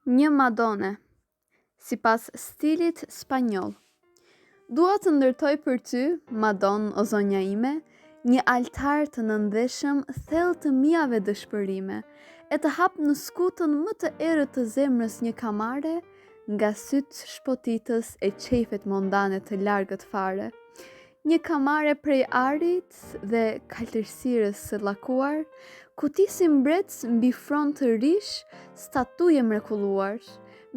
Një Madone, sipas stilit spanjoll. Dua të ndërtoj për ty, Madon o zonja ime, një altar të nëndeshëm thellë të mijave dëshpërime, e të hap në skutën më të errët të zemrës një kamare, nga sytë shpotitës e qefet mondane të largët fare. Një kamare prej arit dhe kaltërsirës së lakuar, ku ti si mbret mbi front të rish, statuje mrekulluar,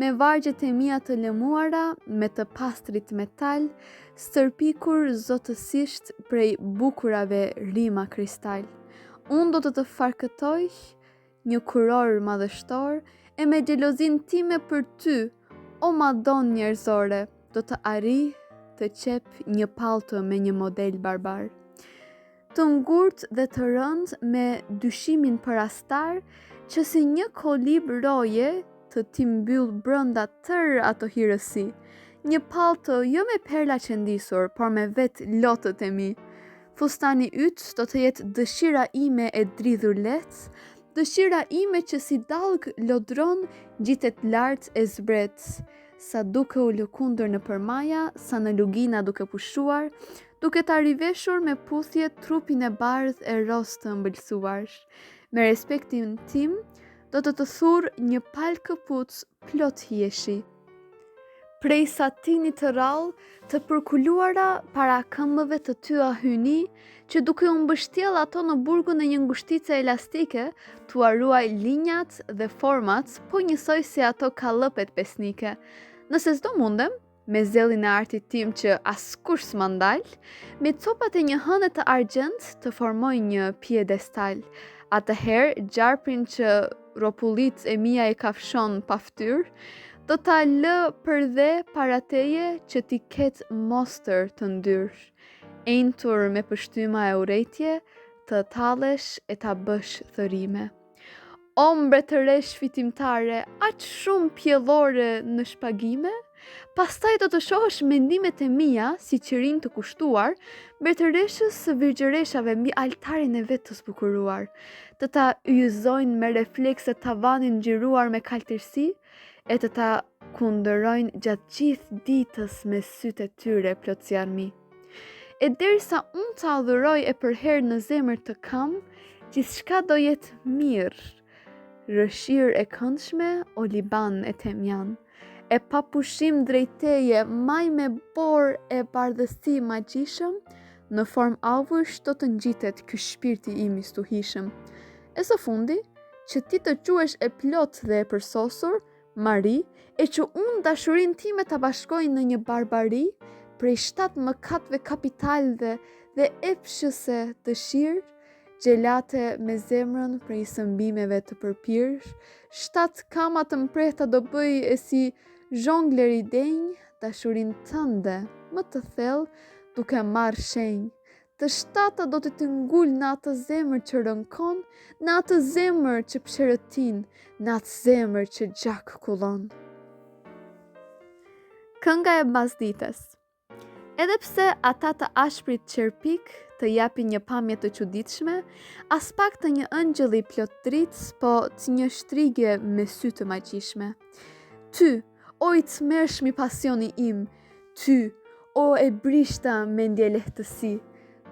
me vargjet e mia të lëmuara, me të pastrit metal, stërpikur zotësisht prej bukurave rima kristal. Unë do të farkëtoj një kuror madhështor, e me gjelozin time për ty, o Madon njerëzore, do të arri të qep një palto me një model barbar. Të ngurt dhe të rënd me dyshimin për astar, që si një kolib roje të ti mbyll brënda tërë ato hirësi. Një palto jo me perla qëndisur, por me vet lotët e mi. Fustani yt do të jetë dëshira ime e dridhur lehtë, dëshira ime që si dallg lodron gjitet lart e zbret. Sa duke u lëkundur në përmaja, sa në lugina duke pushuar, duke të arriveshur me puthje trupin e bardh e ros të mbëlsuar. Me respektin tim, do të thurr një palë këpuc plot hieshi. Prej satinit të rall, të përkuluara para këmbëve të tyra hyni, që duke u mbështjell ato në burgun e një ngushtice elastike, t'u ruaj linjat dhe format, po njësoj si ato kallëpet pesnike. Nëse s'do mundem, me zellin e artit tim që askush s'ma ndal, me copat e një hëne të argjend të formoj një piedestal. Atëherë, gjarpin që ropullit e mia e kafshon pa fytyrë, do ta lë për dhe para teje që ti ket mostër të ndyrë. Entur me pështyma e urejtje, të tallesh e ta bësh thërime. O mbretëresh fitimtare, aq shumë pjellore në shpagime? Pastaj do të shohësh mendimet e mia si qirin të kushtuar, mbretëreshës së virgjëreshave mbi altarin e vet të zbukuruar, të ta yjzojnë me reflekse tavanin ngjyruar me kaltërsi, e të ta kundërojnë gjatë gjithë ditës me sytë e tyre plot si armi. E derisa unë të adhuroj e për herë në zemër të kam, gjithçka do jetë mirë. Rëshirë e këndshme o Liban e temjan, e pa pushim drejteje maj me bor e bardhësi magjishëm, në form avësh do të ngjitet ky shpirti im i stuhishëm. E së fundi, që ti të quhesh e plot dhe e përsosur, Mari, e që unë dashurin time ta bashkoj në një barbari, prej 7 mëkatve kapital dhe epshëse dëshirë, gjelate me zemrën prej sëmbimeve të përpirë, 7 kama të mprehta do bëj e si zhongler i denjë, dashurin tënde më të thellë duke marrë shenjë. Të 7 do të ngull në atë zemër që rënkon, në atë zemër që pësherëtin, në atë zemër që gjak kullon. Kënga e mbasdites. Edhe pse ata të ashprit qerpik të japin një pamje të çuditshme, as pak të një ëngjëll i plot dritë, po të një shtrigje me sy të magjishme. Ty, o i tmerrshmi pasioni im, ty, o e brishta mendje lehtësi,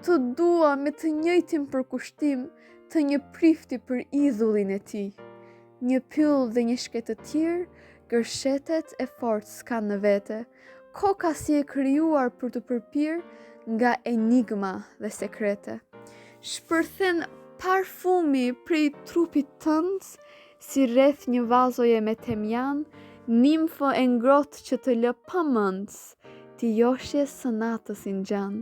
të dua me të njëjtin përkushtim të një prifti për idhullin e ti. Një pyll dhe një shket të tjerë, gërshetet e fortë s'kan në vete, koka si e krijuar për të përpir nga enigma dhe sekrete. Shpërthen parfumi prej trupit tënd, si rreth një vazoje me temjan, nimfo e ngrohtë që të lë pa mend, ti joshje së natës i ngjan.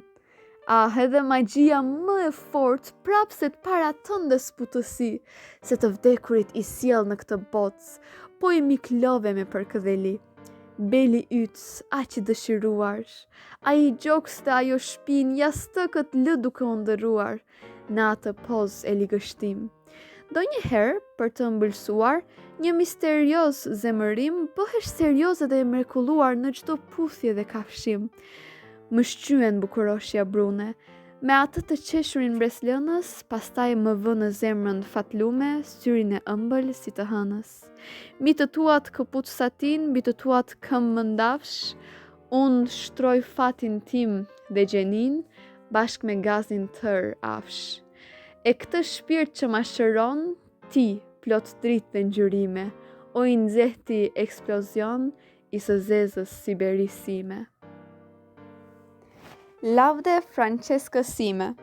Edhe magjia më e fortë prapse të para tëndes putësi, se të vdekurit i sjell në këtë botë, po i miklove me përkëdheli. Beli yt, aq i dëshiruar, ai gjoks të ajo shpin jastëkët lë duke u ndëruar, në atë poz e ligështim. Donjëherë, për të ëmbëlsuar, një misterios zemërim bëhesh serioze dhe e mrekulluar në çdo puthje dhe kafshim. Më shqyen bukuroshja brune, Me atë të qeshurin mbreslënës, pastaj më vë në zemrën fatlume, syrin e ëmbël si të hënës. Mbi të tuat këpucë satin, mbi të tuat këmbë më ndafsh, unë shtroj fatin tim dhe gjenin, bashk me gazin tër afsh. E këtë shpirt që ma shëron, ti plot dritë dhe ngjyrime, o i nxehti eksplozion i së zezës siberisime. Lavde Franceskës sime.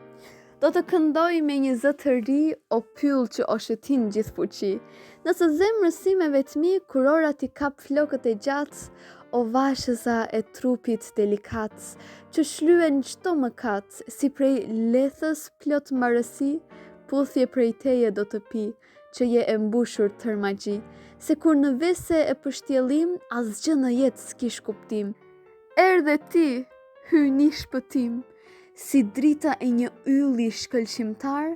Do të këndoj me një zë të ri o pyll që o shëtin gjithë fuqi. Nëse zemrës sime vetmi kurora ti kap flokët e gjatë, o vashëza e trupit delikat, që shlyen çdo mëkat, si prej lethës plot marësi, puthje prej teje do të pi, që je e mbushur tër magji, se kur në vese e përshtjellim, asgjë në jetë s'kish kuptim. Erdhe ti, hyni shpëtim, si drita e një ylli shkëlqimtar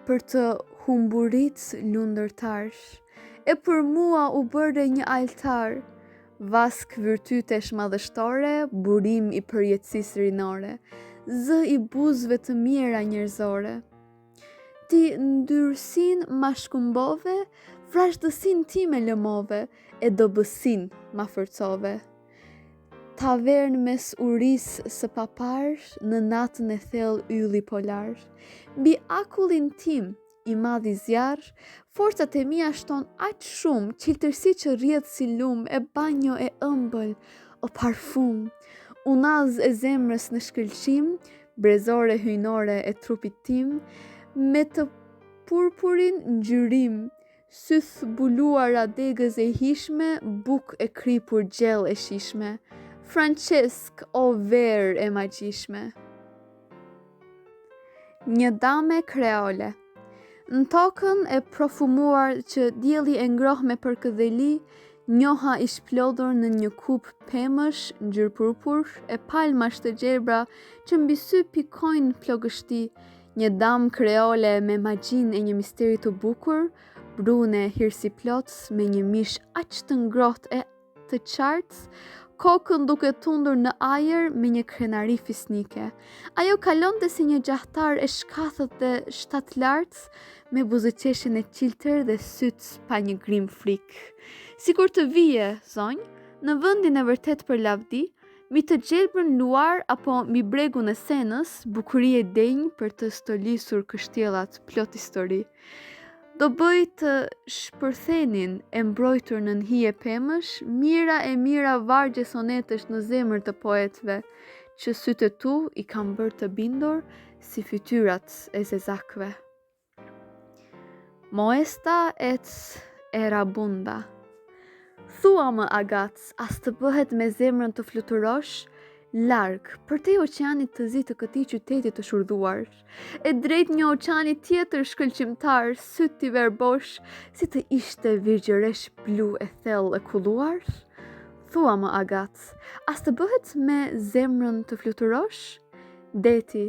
për të humburit lundërtar. E për mua u bërë një altar, vask virtytesh madhështore, burim i përjetësisë rinore, zë i buzëve të mira njerëzore. Ti ndyrësin ma shkumbove, vrashtësin ti me lëmove, e dobësin ma forcove. Tavern mes urisë së papar, në natën e thellë ylli polar. Mbi akullin tim, i madhi zjarr, forcat e mia shton aq shumë, qiltërsi që rrjedh si lum, e banjo e ëmbël, o parfum. Unaz e zemrës në shkëlqim, brezore hyjnore e trupit tim, me të purpurin ngjyrim, syth buluara degëz e hishme, buk e kripur gjell e shishme. Francesk, o ver e magjishme. Një dame kreole. Në tokën e profumuar që dielli e ngroh me përkëdheli, njoha i shplodhur në një kup pemësh, ngjyrë purpur, e palmash të gjelbra që mbi sy pikojnë plogështi. Një dam kreole me magjin e një misteri të bukur, brune hirsi plot me një mish aq të ngrohtë e të qartë, kokën duke tundur në ajër me një krenari fisnike. Ajo kalonte si një gjahtar e shkathët dhe shtatlartë, me buzëqeshjen e qiltër dhe syt pa një grim frik. Sikur të vije, zonjë, në vendin e vërtet për lavdi, mbi të gjelbërën luar apo mbi bregun e Senës, bukurie denjë për të stolisur kështjellat plot histori. Do bëj të shpërthenin e mbrojtur në hije pemësh, mira vargje sonetësh në zemër të poetëve, që sytë e tu i kam bërë të bindur si fytyrat e zezakve. Moesta et erabunda. Thua më Agat, as të bëhet me zemrën të fluturosh, larg, përtej oqeanit të zi të këtij qyteti të shurdhuar, e drejt një oqeani tjetër shkëlqimtar, syt t'i verbosh, si të ishte virgjëresh blu e thellë e kulluar? Thua më Agat, as të bëhet me zemrën të fluturosh? Deti,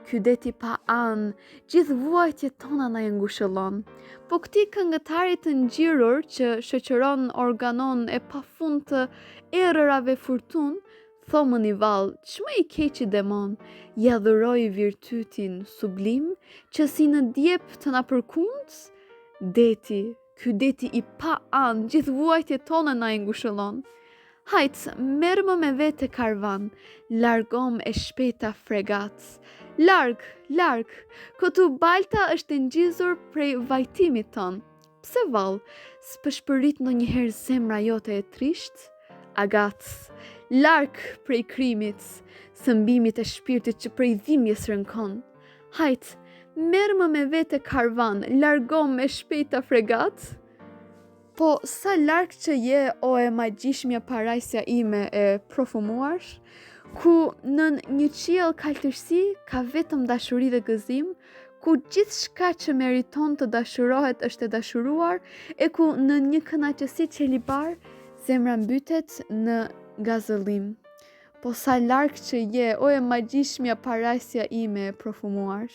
ky deti pa anë, gjithë vuajtjet tona na e ngushëllon. Po këtij këngëtarit të ngjirur që shoqëron organon e pafund të errërave furtun, thomën i vallë, çmë i keqi demon, ja dhuroj virtytin sublim, që si në djep të na përkundë? Deti, ky deti i pa anë, gjithë vuajtjet tona na e ngushëllon. Hajt, merë më me vete karvan, largom e shpeta fregat. Larg, këtu balta është ngjizur prej vajtimit ton. Pse vallë, s'pëshpërit ndonjëherë zemra jote e trisht? Agat, larg prej krimit, sëmbimit e shpirtit që prej dhimbjes rënkon. Hajt, merë më me vete karvan, largom e shpejta fregat. Po sa larg që je, o e magjishmja parajsja ime e profumuar, ku në një qiell kaltërsi ka vetëm dashuri dhe gëzim, ku gjithçka që meriton të dashurohet është e dashuruar, e ku në një kënaqësi qelibar zemra mbytet në gazëllim. Po sa larg që je, o e magjishmja parajsja ime e profumuar.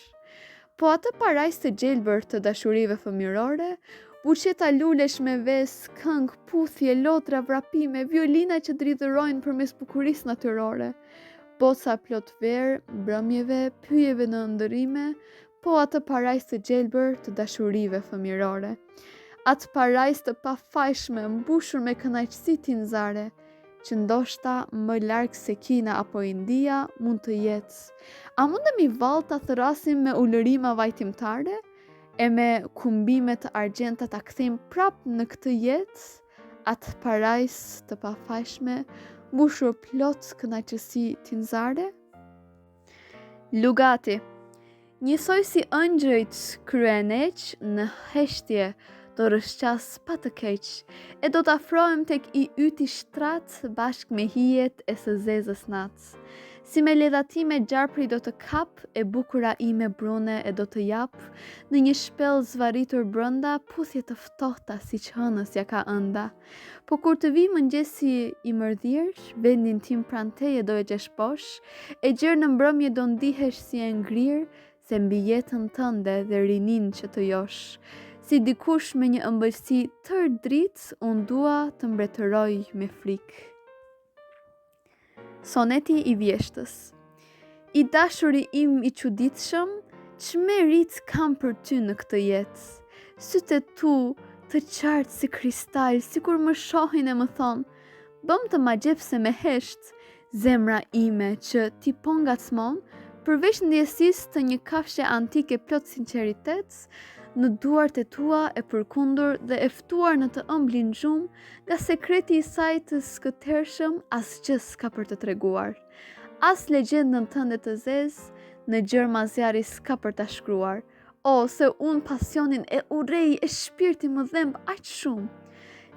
Po atë parajsë të gjelbër të dashurive fëmijërore, buqeta lulesh me ves, këng, puthje, lotra, vrapime, violina që dridhërojnë përmes bukurisë natyrore. boca plot verë, mbrëmjeve, pyjeve në ndërime, po atë parajs të gjelbër të dashurive fëmirore. Atë parajs të pafajshme mbushur me kënaqësi tinzare, që ndoshta më larg se Kina apo India mund të jetë. A mundemi vallë ta thrasim me ulërima vajtimtare e me kumbime të argjenta ta kthejmë prap në këtë jetë, atë parajs të pafajshme mbushur plot kënaqësi tinzare? Lugati. Njësoj si ëngjëjt kryeneq në heshtje do rëshqas pa të keq, e do të afrohem tek I yti shtrat bashk me hijet e së zezës natë. Si me ledhatime gjarpri do të kap, e bukura ime brune e do të jap, në një shpel zvaritur brënda, puthje të ftohta si që hënës ja ka ënda. Po kur të vi mëngjesi I mërdhirë, vendin tim pranteje do e gjesh posh, e gjerë në mbrëmje do ndihesh si e ngrirë, se mbi jetën tënde dhe rinin që të josh. Si dikush me një ëmbëlsi tër dritë, unë dua të mbretëroj me frikë. Soneti I vjeshtës. I dashuri im I çuditshëm, ç'merit kam për ty në këtë jetë. Sytë e tu të qartë si kristal, sikur më shohin e më thonë, bëm të ma gjepse me hesht, zemra ime që ti po ngacmon, përveç ndjesisë të një kafshë antike plot sinqeritet, në duart e tua e përkundur dhe e ftuar në të ëmblin gjumë, nga sekreti I saj të skëtershëm asgjë s'ka për të treguar. As legjendën tënde të zezë, në gjerma zjarri s'ka për ta shkruar. O, se unë pasionin e urrej e shpirti më dhemb aq shumë.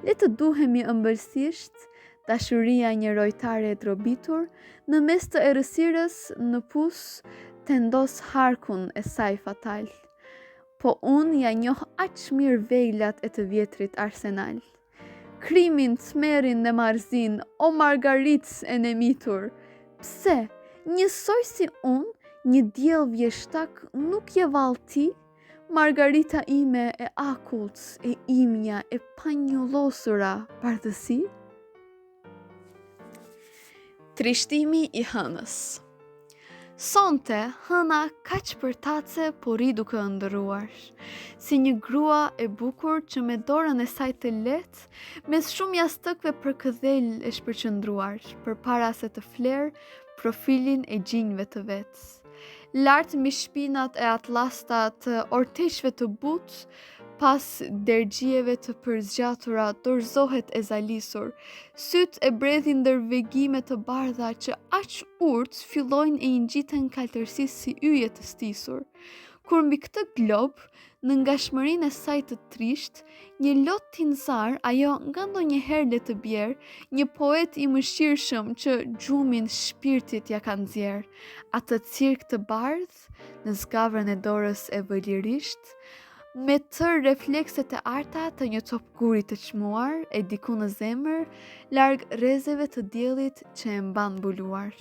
Le të duhemi ëmbëlsisht, dashuria një rojtare e trobitur, në mes të errësirës në pus, tendos harkun e saj fatal. Po unë ja njoh aq mirë vejlat e të vjetrit arsenal. Krimin, tmerin dhe marzin, o margaritës e nemitur, pse, njësoj si unë, një diell vjeshtak nuk je vallë ti, margarita ime e akullt, e imja, e panjollosura bardhësi? Trishtimi I hënës. Sonte, hëna kaq për tace, po ri duke ndëruar. Si një grua e bukur që me dorën e saj të lehtë, mes shumë jastëkve për këdhel e shpërqendruar, përpara se të flerë profilin e gjinjve të vetë. Lart mbi shpinat e atlasta të orteqve të butë, pas dergjeve të përzgjatura dorëzohet e zalisur, syt e bredhin ndër vegime të bardha që aq urtë fillojnë e I ngjiten kaltërsisë si yje të stisur. Kur mbi këtë glob, në ngashmërinë e saj të trisht, një lot tinzar, ajo nga ndonjëherë le të bjerë, një poet I mëshirshëm që gjumin shpirtit ja ka nxjerr, atë cirk të bardhë në zgavrën e dorës e vëlirisht, me tër reflekset e arta të një top guri të çmuar, e diku në zemër, larg rrezeve të diellit që e mban mbuluar.